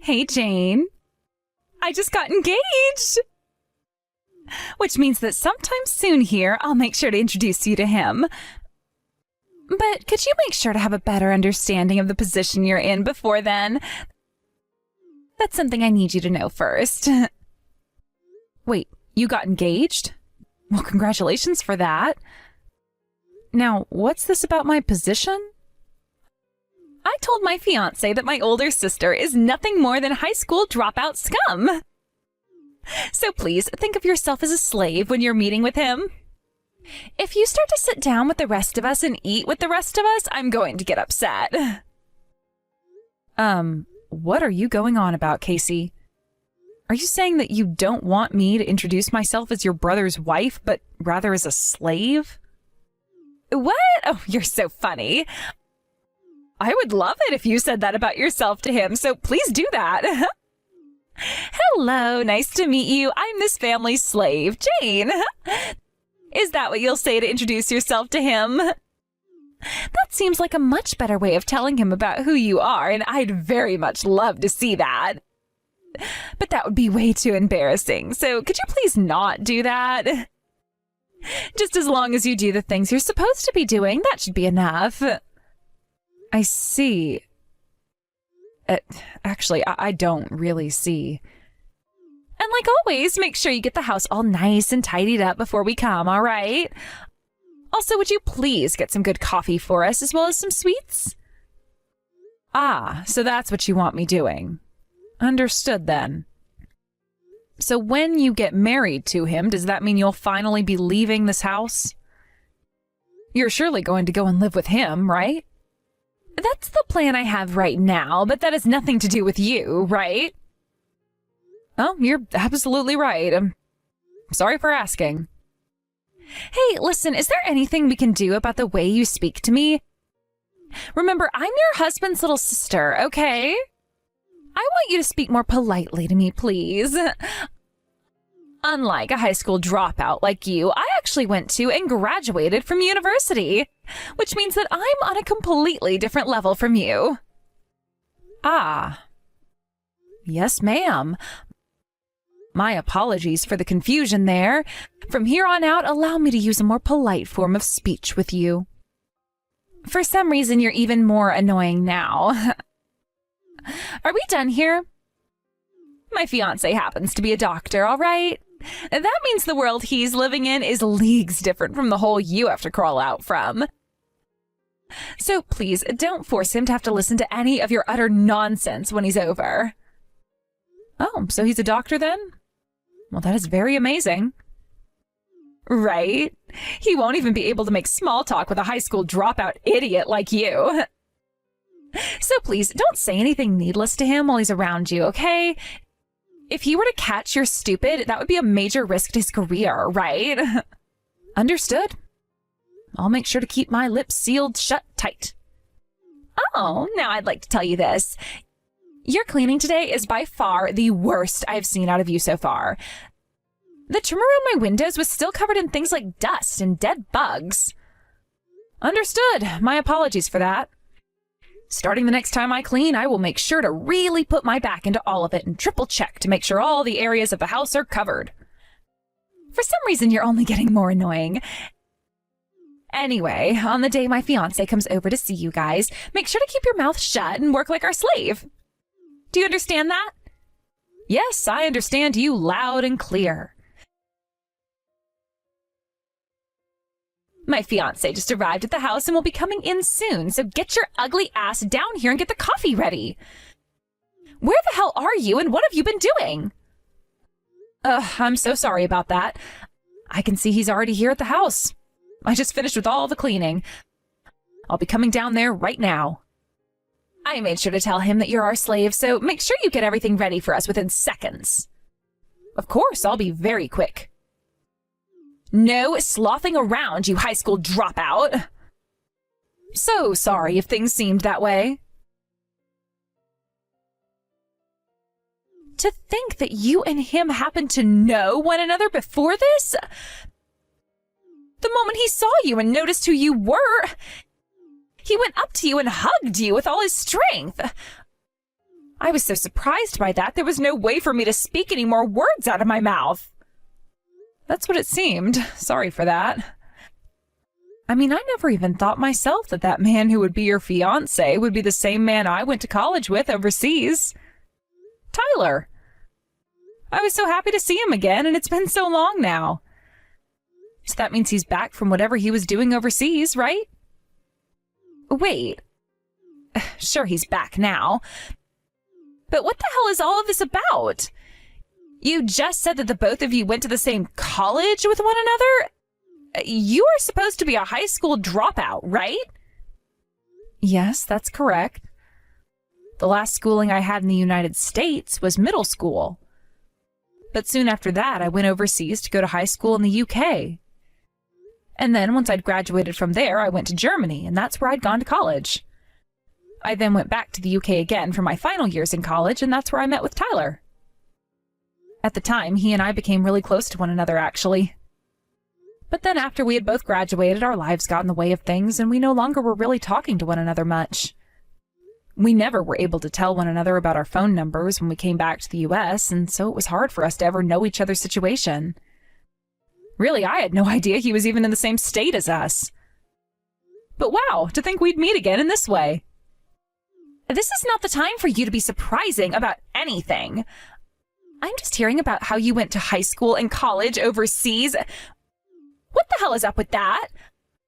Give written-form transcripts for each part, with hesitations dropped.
Hey, Jane. I just got engaged! Which means that sometime soon here, I'll make sure to introduce you to him. But could you make sure to have a better understanding of the position you're in before then? That's something I need you to know first. Wait, you got engaged? Well, congratulations for that. Now, what's this about my position? I told my fiancé that my older sister is nothing more than high school dropout scum. So please, think of yourself as a slave when you're meeting with him. If you start to sit down with the rest of us and eat with the rest of us, I'm going to get upset. What are you going on about, Casey? Are you saying that you don't want me to introduce myself as your brother's wife, but rather as a slave? What? Oh, you're so funny. I would love it if you said that about yourself to him, so please do that. Hello, nice to meet you. I'm this family's slave, Jane. Is that what you'll say to introduce yourself to him? That seems like a much better way of telling him about who you are, and I'd very much love to see that. But that would be way too embarrassing, so could you please not do that? Just as long as you do the things you're supposed to be doing, that should be enough. I see. Actually, I don't really see. And like always, make sure you get the house all nice and tidied up before we come, all right? Also, would you please get some good coffee for us as well as some sweets? Ah, so that's what you want me doing. Understood then. So when you get married to him, does that mean you'll finally be leaving this house? You're surely going to go and live with him, right? That's the plan I have right now, but that has nothing to do with you, right? Oh, you're absolutely right. I'm sorry for asking. Hey, listen, is there anything we can do about the way you speak to me? Remember, I'm your husband's little sister, okay? I want you to speak more politely to me, please. Unlike a high school dropout like you, I actually went to and graduated from university, which means that I'm on a completely different level from you. Ah. Yes, ma'am. My apologies for the confusion there. From here on out, allow me to use a more polite form of speech with you. For some reason, you're even more annoying now. Are we done here? My fiancé happens to be a doctor, all right? That means the world he's living in is leagues different from the hole you have to crawl out from. So please, don't force him to have to listen to any of your utter nonsense when he's over. Oh, so he's a doctor then? Well, that is very amazing. Right? He won't even be able to make small talk with a high school dropout idiot like you. So please, don't say anything needless to him while he's around you, okay? If he were to catch you're stupid, that would be a major risk to his career, right? Understood. I'll make sure to keep my lips sealed shut tight. Oh, now I'd like to tell you this. Your cleaning today is by far the worst I've seen out of you so far. The trim around my windows was still covered in things like dust and dead bugs. Understood. My apologies for that. Starting the next time I clean, I will make sure to really put my back into all of it and triple check to make sure all the areas of the house are covered. For some reason, you're only getting more annoying. Anyway, on the day my fiancé comes over to see you guys, make sure to keep your mouth shut and work like our slave. Do you understand that? Yes, I understand you loud and clear. My fiancé just arrived at the house and will be coming in soon, so get your ugly ass down here and get the coffee ready. Where the hell are you and what have you been doing? I'm so sorry about that. I can see he's already here at the house. I just finished with all the cleaning. I'll be coming down there right now. I made sure to tell him that you're our slave, so make sure you get everything ready for us within seconds. Of course, I'll be very quick. No slothing around, you high school dropout. So sorry if things seemed that way. To think that you and him happened to know one another before this? The moment he saw you and noticed who you were, he went up to you and hugged you with all his strength. I was so surprised by that, there was no way for me to speak any more words out of my mouth. That's what it seemed. Sorry for that. I mean, I never even thought myself that that man who would be your fiancé would be the same man I went to college with overseas. Tyler. I was so happy to see him again, and it's been so long now. So that means he's back from whatever he was doing overseas, right? Wait. Sure, he's back now. But what the hell is all of this about? You just said that the both of you went to the same college with one another? You are supposed to be a high school dropout, right? Yes, that's correct. The last schooling I had in the United States was middle school. But soon after that, I went overseas to go to high school in the UK. And then once I'd graduated from there, I went to Germany, and that's where I'd gone to college. I then went back to the UK again for my final years in college, and that's where I met with Tyler. At the time, he and I became really close to one another, actually. But then after we had both graduated, our lives got in the way of things, and we no longer were really talking to one another much. We never were able to tell one another about our phone numbers when we came back to the US, and so it was hard for us to ever know each other's situation. Really, I had no idea he was even in the same state as us. But wow, to think we'd meet again in this way. This is not the time for you to be surprising about anything. I'm just hearing about how you went to high school and college overseas. What the hell is up with that?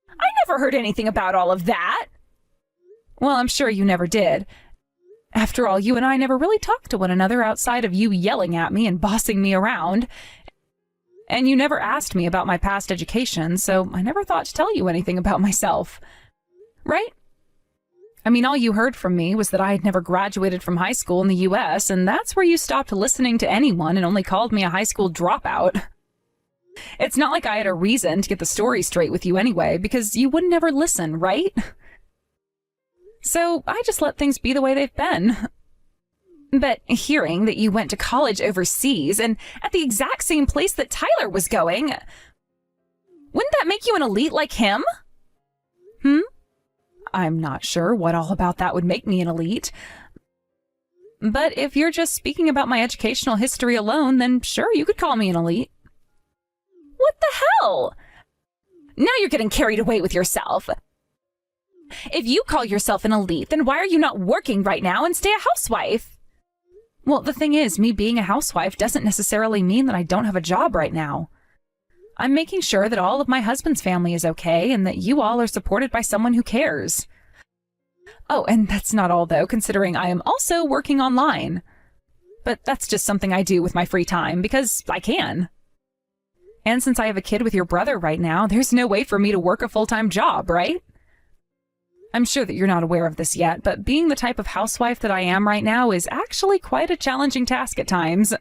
I never heard anything about all of that. Well, I'm sure you never did. After all, you and I never really talked to one another outside of you yelling at me and bossing me around. And you never asked me about my past education, so I never thought to tell you anything about myself. Right? I mean, all you heard from me was that I had never graduated from high school in the US, and that's where you stopped listening to anyone and only called me a high school dropout. It's not like I had a reason to get the story straight with you anyway, because you wouldn't ever listen, right? So I just let things be the way they've been. But hearing that you went to college overseas and at the exact same place that Tyler was going, wouldn't that make you an elite like him? I'm not sure what all about that would make me an elite. But if you're just speaking about my educational history alone, then sure, you could call me an elite. What the hell? Now you're getting carried away with yourself. If you call yourself an elite, then why are you not working right now and stay a housewife? Well, the thing is, me being a housewife doesn't necessarily mean that I don't have a job right now. I'm making sure that all of my husband's family is okay and that you all are supported by someone who cares. Oh, and that's not all though, considering I am also working online. But that's just something I do with my free time because I can. And since I have a kid with your brother right now, there's no way for me to work a full-time job, right? I'm sure that you're not aware of this yet, but being the type of housewife that I am right now is actually quite a challenging task at times.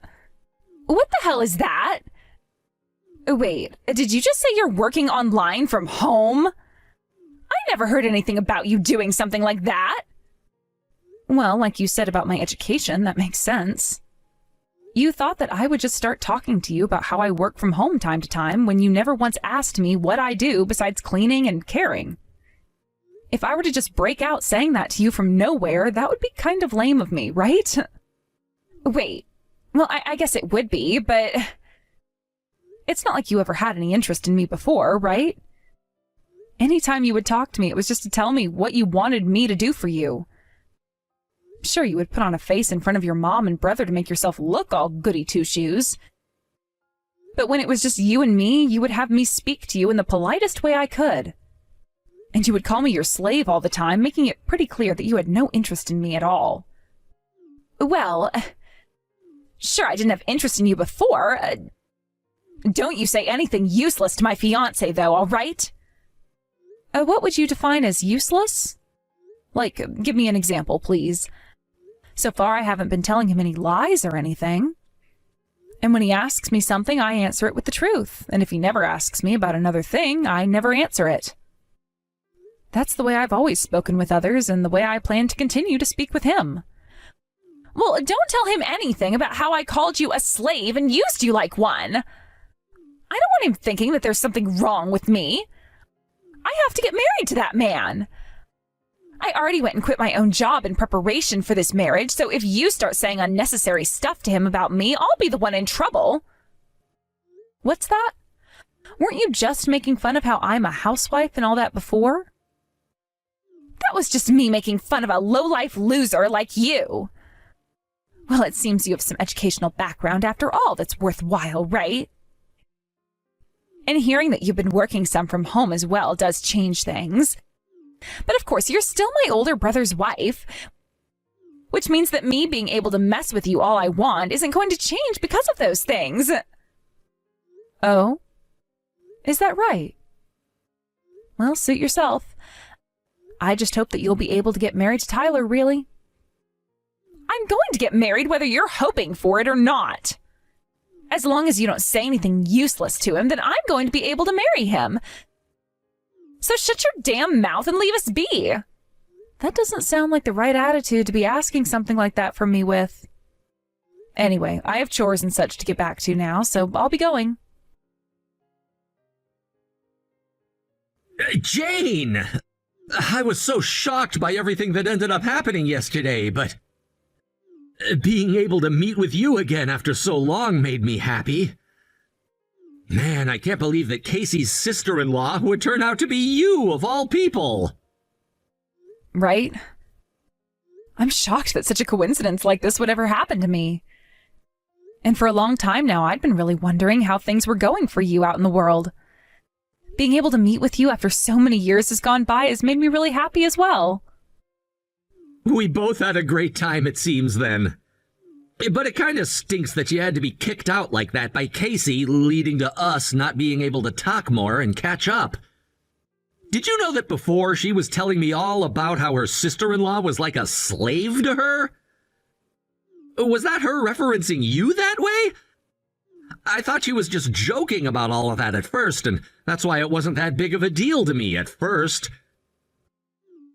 What the hell is that? Wait, did you just say you're working online from home? I never heard anything about you doing something like that. Well, like you said about my education, that makes sense. You thought that I would just start talking to you about how I work from home time to time when you never once asked me what I do besides cleaning and caring. If I were to just break out saying that to you from nowhere, that would be kind of lame of me, right? Wait, well, I guess it would be, but it's not like you ever had any interest in me before, right? Anytime you would talk to me, it was just to tell me what you wanted me to do for you. Sure, you would put on a face in front of your mom and brother to make yourself look all goody two-shoes. But when it was just you and me, you would have me speak to you in the politest way I could. And you would call me your slave all the time, making it pretty clear that you had no interest in me at all. Well, sure, I didn't have interest in you before. Don't you say anything useless to my fiancé, though, all right? What would you define as useless? Like, give me an example, please. So far, I haven't been telling him any lies or anything. And when he asks me something, I answer it with the truth. And if he never asks me about another thing, I never answer it. That's the way I've always spoken with others and the way I plan to continue to speak with him. Well, don't tell him anything about how I called you a slave and used you like one. I don't want him thinking that there's something wrong with me. I have to get married to that man. I already went and quit my own job in preparation for this marriage, so if you start saying unnecessary stuff to him about me, I'll be the one in trouble. What's that? Weren't you just making fun of how I'm a housewife and all that before? That was just me making fun of a low-life loser like you. Well, it seems you have some educational background after all that's worthwhile, right? And hearing that you've been working some from home as well does change things. But of course, you're still my older brother's wife, which means that me being able to mess with you all I want isn't going to change because of those things. Oh? Is that right? Well, suit yourself. I just hope that you'll be able to get married to Tyler, really. I'm going to get married whether you're hoping for it or not. As long as you don't say anything useless to him, then I'm going to be able to marry him. So shut your damn mouth and leave us be. That doesn't sound like the right attitude to be asking something like that from me with. Anyway, I have chores and such to get back to now, so I'll be going. Jane! I was so shocked by everything that ended up happening yesterday, but being able to meet with you again after so long made me happy. Man, I can't believe that Casey's sister-in-law would turn out to be you, of all people. Right? I'm shocked that such a coincidence like this would ever happen to me. And for a long time now, I'd been really wondering how things were going for you out in the world. Being able to meet with you after so many years has gone by has made me really happy as well. We both had a great time, it seems, then. But it kind of stinks that you had to be kicked out like that by Casey, leading to us not being able to talk more and catch up. Did you know that before she was telling me all about how her sister-in-law was like a slave to her? Was that her referencing you that way? I thought she was just joking about all of that at first, and that's why it wasn't that big of a deal to me at first.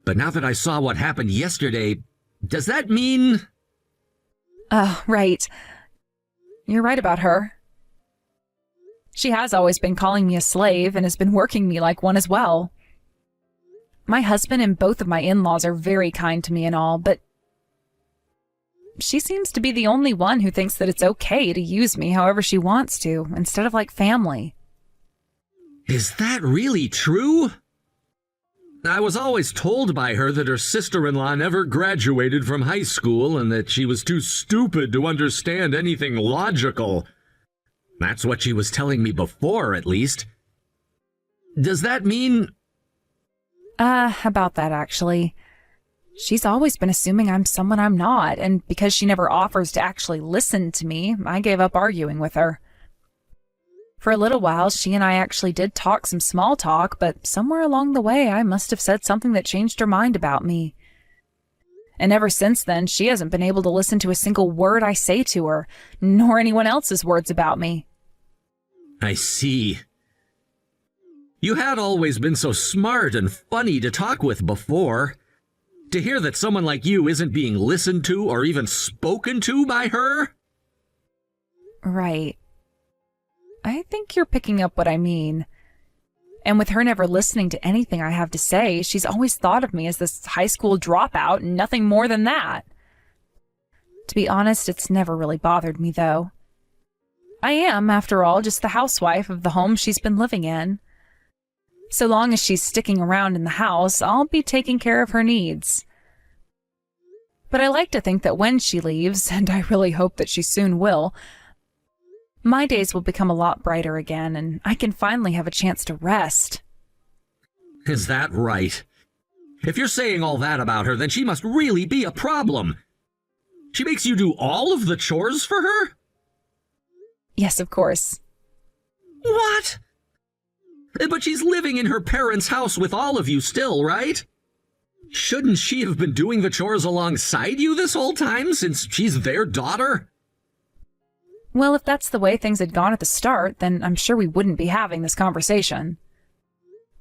But now that I saw what happened yesterday, does that mean... Oh, right. You're right about her. She has always been calling me a slave and has been working me like one as well. My husband and both of my in-laws are very kind to me and all, but she seems to be the only one who thinks that it's okay to use me however she wants to, instead of like family. Is that really true? I was always told by her that her sister-in-law never graduated from high school and that she was too stupid to understand anything logical. That's what she was telling me before, at least. Does that mean... About that, actually. She's always been assuming I'm someone I'm not, and because she never offers to actually listen to me, I gave up arguing with her. For a little while, she and I actually did talk some small talk, but somewhere along the way, I must have said something that changed her mind about me. And ever since then, she hasn't been able to listen to a single word I say to her, nor anyone else's words about me. I see. You had always been so smart and funny to talk with before. To hear that someone like you isn't being listened to or even spoken to by her? Right. I think you're picking up what I mean. And with her never listening to anything I have to say, she's always thought of me as this high school dropout and nothing more than that. To be honest, it's never really bothered me, though. I am, after all, just the housewife of the home she's been living in. So long as she's sticking around in the house, I'll be taking care of her needs. But I like to think that when she leaves, and I really hope that she soon will, my days will become a lot brighter again, and I can finally have a chance to rest. Is that right? If you're saying all that about her, then she must really be a problem. She makes you do all of the chores for her? Yes, of course. What? But she's living in her parents' house with all of you still, right? Shouldn't she have been doing the chores alongside you this whole time, since she's their daughter? Well, if that's the way things had gone at the start, then I'm sure we wouldn't be having this conversation.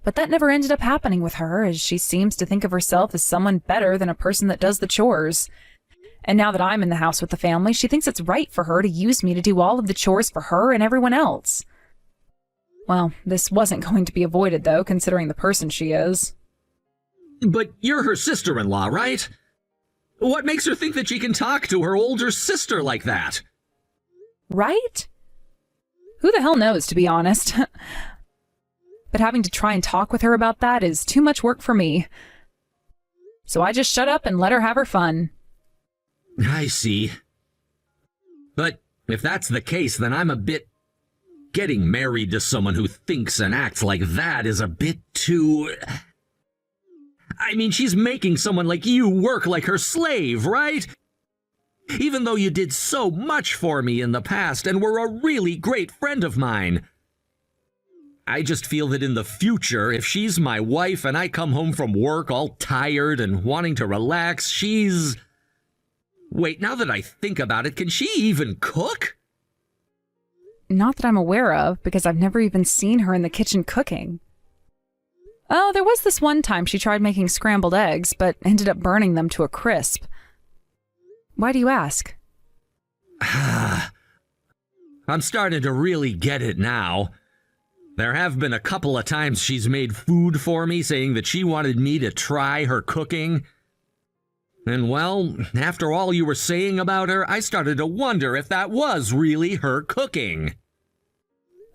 But that never ended up happening with her, as she seems to think of herself as someone better than a person that does the chores. And now that I'm in the house with the family, she thinks it's right for her to use me to do all of the chores for her and everyone else. Well, this wasn't going to be avoided, though, considering the person she is. But you're her sister-in-law, right? What makes her think that she can talk to her older sister like that? Right? Who the hell knows, to be honest? But having to try and talk with her about that is too much work for me. So I just shut up and let her have her fun. I see. But if that's the case, then I'm a bit... Getting married to someone who thinks and acts like that is a bit too... I mean, she's making someone like you work like her slave, right? Even though you did so much for me in the past and were a really great friend of mine. I just feel that in the future, if she's my wife and I come home from work all tired and wanting to relax, she's... Wait, now that I think about it, can she even cook? Not that I'm aware of, because I've never even seen her in the kitchen cooking. Oh, there was this one time she tried making scrambled eggs, but ended up burning them to a crisp. Why do you ask? I'm starting to really get it now. There have been a couple of times she's made food for me, saying that she wanted me to try her cooking. And well, after all you were saying about her, I started to wonder if that was really her cooking.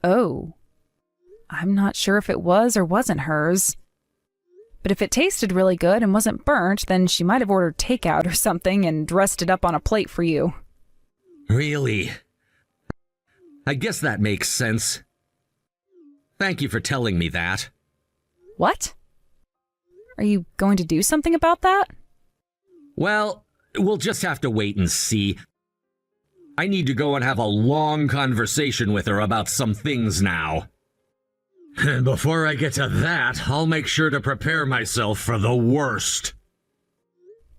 Oh. I'm not sure if it was or wasn't hers. But if it tasted really good and wasn't burnt, then she might have ordered takeout or something and dressed it up on a plate for you. Really? I guess that makes sense. Thank you for telling me that. What? Are you going to do something about that? Well, we'll just have to wait and see. I need to go and have a long conversation with her about some things now. And before I get to that, I'll make sure to prepare myself for the worst.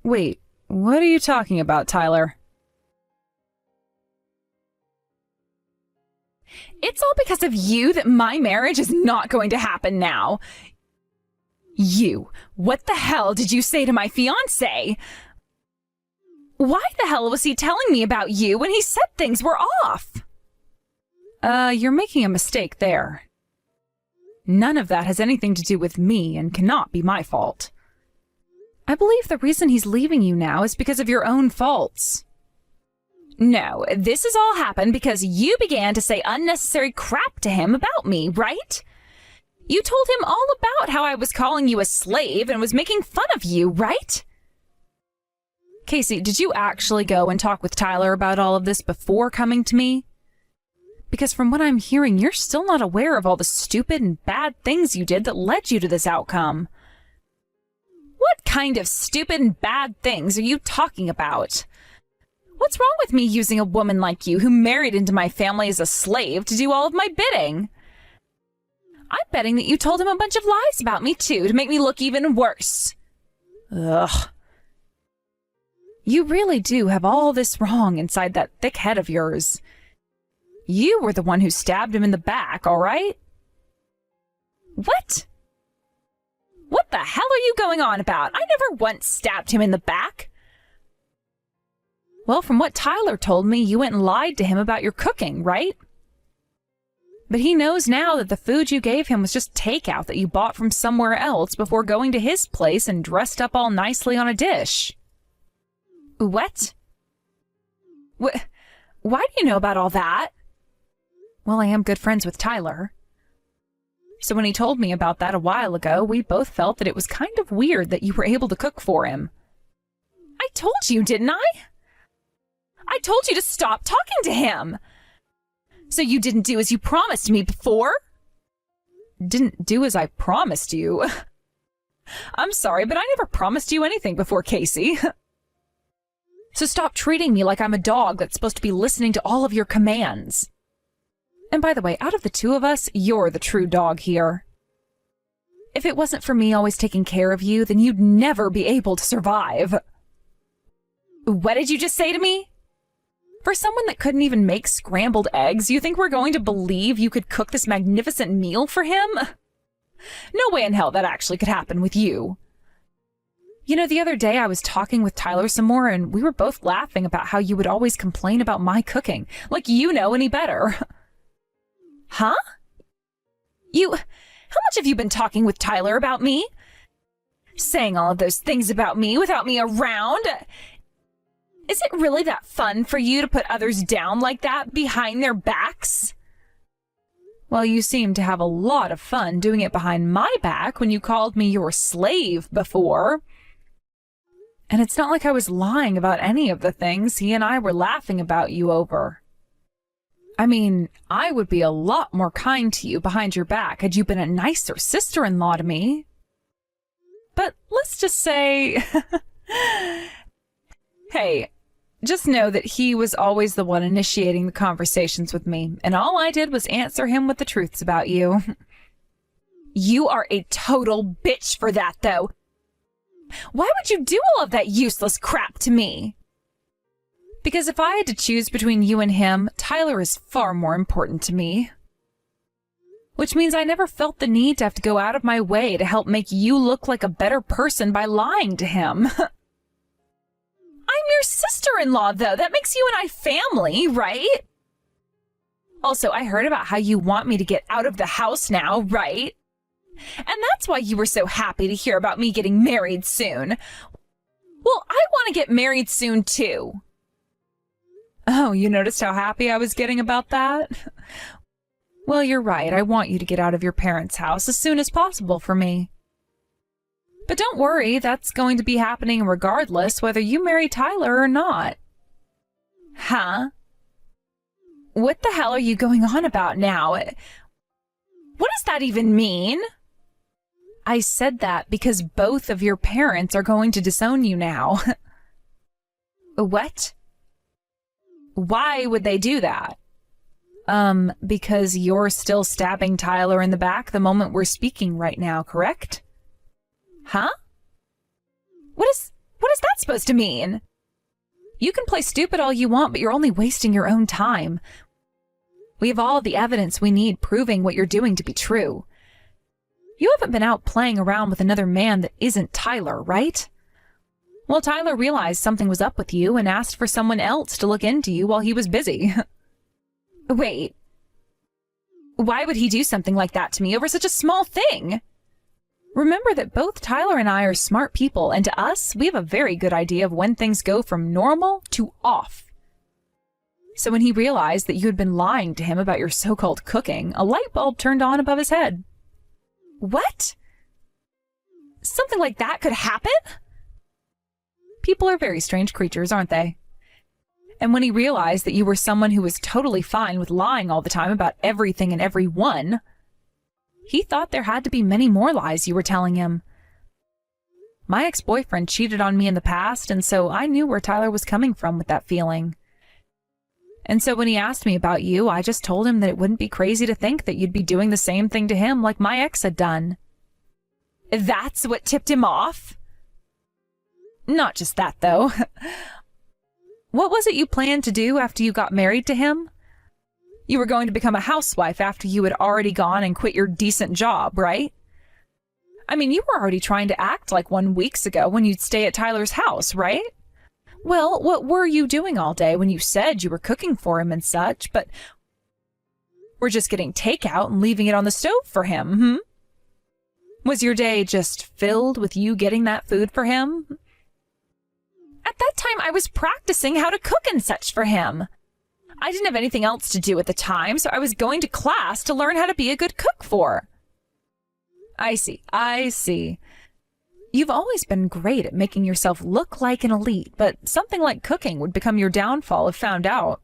Wait, what are you talking about, Tyler? It's all because of you that my marriage is not going to happen now. You, what the hell did you say to my fiancé? Why the hell was he telling me about you when he said things were off? You're making a mistake there. None of that has anything to do with me and cannot be my fault. I believe the reason he's leaving you now is because of your own faults. No, this has all happened because you began to say unnecessary crap to him about me, right? You told him all about how I was calling you a slave and was making fun of you, right? Casey, did you actually go and talk with Tyler about all of this before coming to me? Because from what I'm hearing, you're still not aware of all the stupid and bad things you did that led you to this outcome. What kind of stupid and bad things are you talking about? What's wrong with me using a woman like you who married into my family as a slave to do all of my bidding? I'm betting that you told him a bunch of lies about me too to make me look even worse. Ugh. You really do have all this wrong inside that thick head of yours. You were the one who stabbed him in the back, all right? What? What the hell are you going on about? I never once stabbed him in the back. Well, from what Tyler told me, you went and lied to him about your cooking, right? But he knows now that the food you gave him was just takeout that you bought from somewhere else before going to his place and dressed up all nicely on a dish. What? Why do you know about all that? Well, I am good friends with Tyler. So when he told me about that a while ago, we both felt that it was kind of weird that you were able to cook for him. I told you, didn't I? I told you to stop talking to him. So you didn't do as you promised me before? Didn't do as I promised you? I'm sorry, but I never promised you anything before, Casey. So stop treating me like I'm a dog that's supposed to be listening to all of your commands. And by the way, out of the two of us, you're the true dog here. If it wasn't for me always taking care of you, then you'd never be able to survive. What did you just say to me? For someone that couldn't even make scrambled eggs, you think we're going to believe you could cook this magnificent meal for him? No way in hell that actually could happen with you. You know, the other day I was talking with Tyler some more, and we were both laughing about how you would always complain about my cooking, like you know any better. Huh? How much have you been talking with Tyler about me? saying all of those things about me without me around. Is it really that fun for you to put others down like that behind their backs? Well, you seem to have a lot of fun doing it behind my back when you called me your slave before. And it's not like I was lying about any of the things he and I were laughing about you over. I mean, I would be a lot more kind to you behind your back had you been a nicer sister-in-law to me. But let's just say... Hey, just know that he was always the one initiating the conversations with me, and all I did was answer him with the truths about you. You are a total bitch for that, though. Why would you do all of that useless crap to me? Because if I had to choose between you and him, Tyler is far more important to me. Which means I never felt the need to have to go out of my way to help make you look like a better person by lying to him. I'm your sister-in-law, though. That makes you and I family, right? Also, I heard about how you want me to get out of the house now, right? And that's why you were so happy to hear about me getting married soon. Well, I want to get married soon, too. Oh, you noticed how happy I was getting about that? Well, you're right. I want you to get out of your parents' house as soon as possible for me. But don't worry, that's going to be happening regardless whether you marry Tyler or not. Huh? What the hell are you going on about now? What does that even mean? I said that because both of your parents are going to disown you now. What? Why would they do that? Because you're still stabbing Tyler in the back the moment we're speaking right now, correct? Huh? What is that supposed to mean? You can play stupid all you want, but you're only wasting your own time. We have all the evidence we need proving what you're doing to be true. You haven't been out playing around with another man that isn't Tyler, right? Well, Tyler realized something was up with you and asked for someone else to look into you while he was busy. Wait. Why would he do something like that to me over such a small thing? Remember that both Tyler and I are smart people, and to us, we have a very good idea of when things go from normal to off. So when he realized that you had been lying to him about your so-called cooking, a light bulb turned on above his head. What? Something like that could happen? People are very strange creatures, aren't they? And when he realized that you were someone who was totally fine with lying all the time about everything and everyone, he thought there had to be many more lies you were telling him. My ex-boyfriend cheated on me in the past, and so I knew where Tyler was coming from with that feeling. And so when he asked me about you, I just told him that it wouldn't be crazy to think that you'd be doing the same thing to him like my ex had done. That's what tipped him off? Not just that, though. What was it you planned to do after you got married to him? You were going to become a housewife after you had already gone and quit your decent job, right? I mean, you were already trying to act like one weeks ago when you'd stay at Tyler's house, right? Well, what were you doing all day when you said you were cooking for him and such, but were just getting takeout and leaving it on the stove for him, Was your day just filled with you getting that food for him? At that time, I was practicing how to cook and such for him. I didn't have anything else to do at the time, so I was going to class to learn how to be a good cook for. I see. You've always been great at making yourself look like an elite, but something like cooking would become your downfall if found out.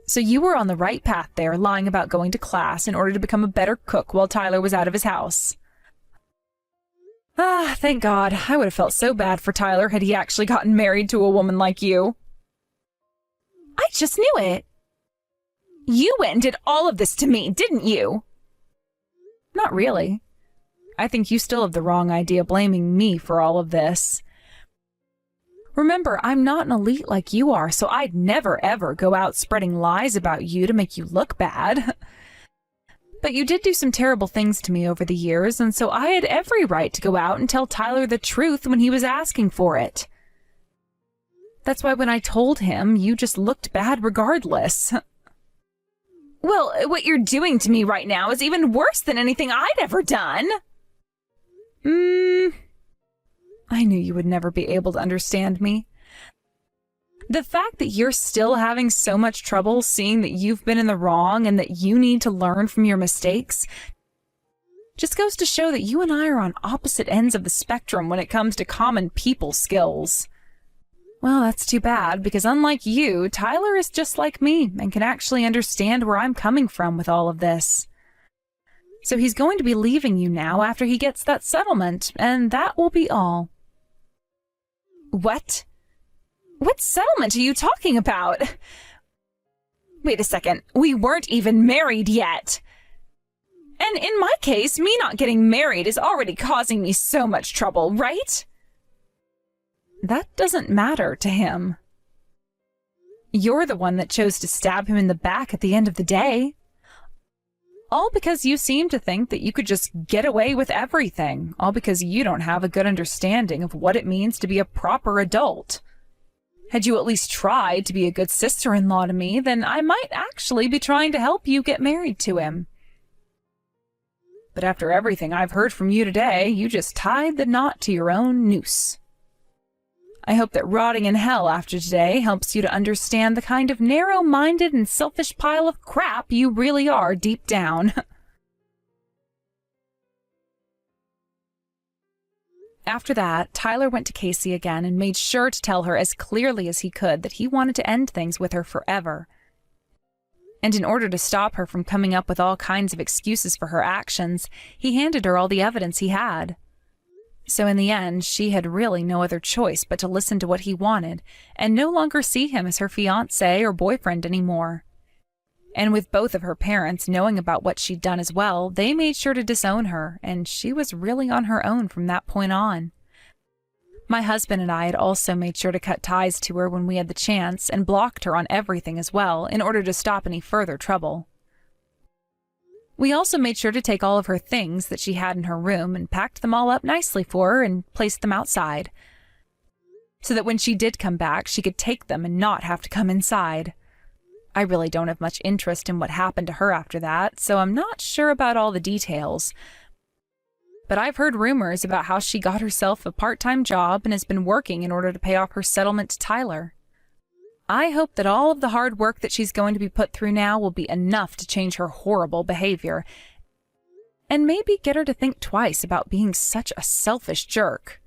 So you were on the right path there, lying about going to class in order to become a better cook while Tyler was out of his house. Ah, thank God. I would have felt so bad for Tyler had he actually gotten married to a woman like you. I just knew it. You went and did all of this to me, didn't you? Not really. I think you still have the wrong idea blaming me for all of this. Remember, I'm not an elite like you are, so I'd never ever go out spreading lies about you to make you look bad. But you did do some terrible things to me over the years, and so I had every right to go out and tell Tyler the truth when he was asking for it. That's why when I told him, you just looked bad regardless. Well, what you're doing to me right now is even worse than anything I'd ever done. I knew you would never be able to understand me. The fact that you're still having so much trouble seeing that you've been in the wrong and that you need to learn from your mistakes just goes to show that you and I are on opposite ends of the spectrum when it comes to common people skills. Well, that's too bad, because unlike you, Tyler is just like me and can actually understand where I'm coming from with all of this. So he's going to be leaving you now after he gets that settlement, and that will be all. What? What settlement are you talking about? Wait a second, we weren't even married yet. And in my case, me not getting married is already causing me so much trouble, right? That doesn't matter to him. You're the one that chose to stab him in the back at the end of the day. All because you seem to think that you could just get away with everything, all because you don't have a good understanding of what it means to be a proper adult. Had you at least tried to be a good sister-in-law to me, then I might actually be trying to help you get married to him. But after everything I've heard from you today, you just tied the knot to your own noose. I hope that rotting in hell after today helps you to understand the kind of narrow-minded and selfish pile of crap you really are deep down. After that, Tyler went to Casey again and made sure to tell her as clearly as he could that he wanted to end things with her forever. And in order to stop her from coming up with all kinds of excuses for her actions, he handed her all the evidence he had. So in the end, she had really no other choice but to listen to what he wanted and no longer see him as her fiancé or boyfriend anymore. And with both of her parents knowing about what she'd done as well, they made sure to disown her, and she was really on her own from that point on. My husband and I had also made sure to cut ties to her when we had the chance and blocked her on everything as well in order to stop any further trouble. We also made sure to take all of her things that she had in her room and packed them all up nicely for her and placed them outside, so that when she did come back, she could take them and not have to come inside. I really don't have much interest in what happened to her after that, so I'm not sure about all the details. But I've heard rumors about how she got herself a part-time job and has been working in order to pay off her settlement to Tyler. I hope that all of the hard work that she's going to be put through now will be enough to change her horrible behavior, and maybe get her to think twice about being such a selfish jerk.